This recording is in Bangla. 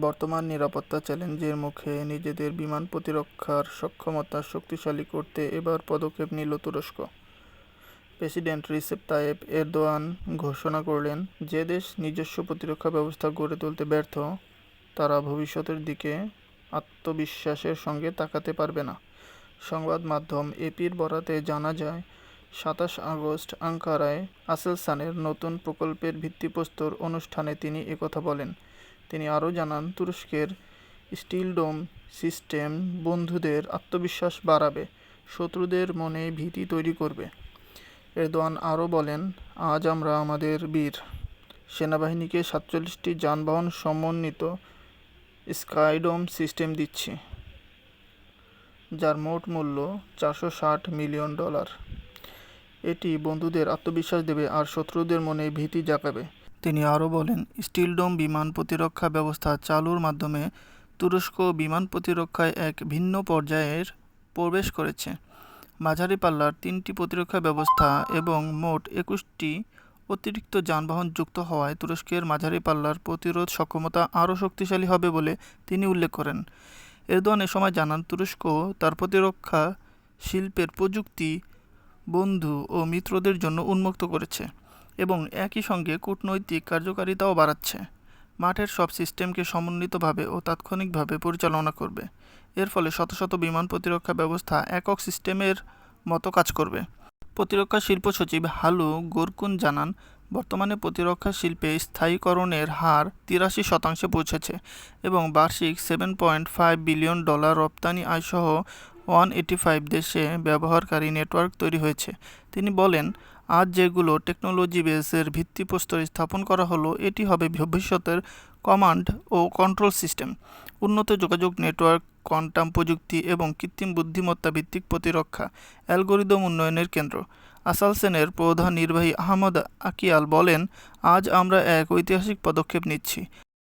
বর্তমান নিরাপত্তা চ্যালেঞ্জের মুখে নিজেদের বিমান প্রতিরক্ষার সক্ষমতা শক্তিশালী করতে এবার পদক্ষেপ নিল তুরস্ক। প্রেসিডেন্ট রিসেপ তাইয়েপ এরদোয়ান ঘোষণা করলেন, যে দেশ নিজস্ব প্রতিরক্ষা ব্যবস্থা গড়ে তুলতে ব্যর্থ, তারা ভবিষ্যতের দিকে আত্মবিশ্বাসের সঙ্গে তাকাতে পারবে না। সংবাদ মাধ্যম এপির বরাতে জানা যায়, ২৭ আগস্ট আঙ্কারায় আসেলসানের নতুন প্রকল্পের ভিত্তিপ্রস্তর অনুষ্ঠানে তিনি একথা বলেন। তিনি আরও জানান, তুরস্কের স্টিল ডোম সিস্টেম বন্ধুদের আত্মবিশ্বাস বাড়াবে, শত্রুদের মনে ভীতি তৈরি করবে। এরদোয়ান আরও বলেন, আজ আমরা আমাদের বীর সেনাবাহিনীকে ৪৭টি যানবাহন সমন্বিত স্কাইডোম সিস্টেম দিচ্ছি, যার মোট মূল্য $৪৬০ মিলিয়ন। এটি বন্ধুদের আত্মবিশ্বাস দেবে আর শত্রুদের মনে ভীতি জাগাবে। তিনি আরও বলেন, স্টিল ডোম বিমান প্রতিরক্ষা ব্যবস্থা চালুর মাধ্যমে তুরস্ক বিমান প্রতিরক্ষায় এক ভিন্ন পর্যায়ের প্রবেশ করেছে। মাঝারি পাল্লার ৩টি প্রতিরক্ষা ব্যবস্থা এবং মোট ২১টি অতিরিক্ত যানবাহন যুক্ত হওয়ায় তুরস্কের মাঝারি পাল্লার প্রতিরোধ সক্ষমতা আরও শক্তিশালী হবে বলে তিনি উল্লেখ করেন। এরদোয়ান এ সময় জানান, তুরস্ক তার প্রতিরক্ষা শিল্পের প্রযুক্তি বন্ধু ও মিত্রদের জন্য উন্মুক্ত করেছে এবং একই সঙ্গে কূটনৈতিক কার্যকারিতাও বাড়াচ্ছে। মাঠের সব সিস্টেমকে সমন্বিতভাবে ও তাৎক্ষণিকভাবে পরিচালনা করবে। এর ফলে শত শত বিমান প্রতিরক্ষা ব্যবস্থা একক সিস্টেমের মতো কাজ করবে। প্রতিরক্ষা শিল্প সচিব হালু গোরকুন জানান, বর্তমানে প্রতিরক্ষা শিল্পে স্থায়ীকরণের হার ৮৩% পৌঁছেছে এবং বার্ষিক $7.5 বিলিয়ন রপ্তানি আয়সহ 185 দেশে ব্যবহারকারী নেটওয়ার্ক তৈরি হয়েছে। তিনি বলেন, আজ যেগুলো টেকনোলজি বেসের ভিত্তিপ্রস্তর স্থাপন করা হলো, এটি হবে ভবিষ্যতের কমান্ড ও কন্ট্রোল সিস্টেম, উন্নত যোগাযোগ নেটওয়ার্ক, কোয়ান্টাম প্রযুক্তি এবং কৃত্রিম বুদ্ধিমত্তা ভিত্তিক প্রতিরক্ষা অ্যালগোরিদম উন্নয়নের কেন্দ্র। আসেলসানের প্রধান নির্বাহী আহমদ আকিয়াল বলেন, আজ আমরা এক ঐতিহাসিক পদক্ষেপ নিচ্ছি।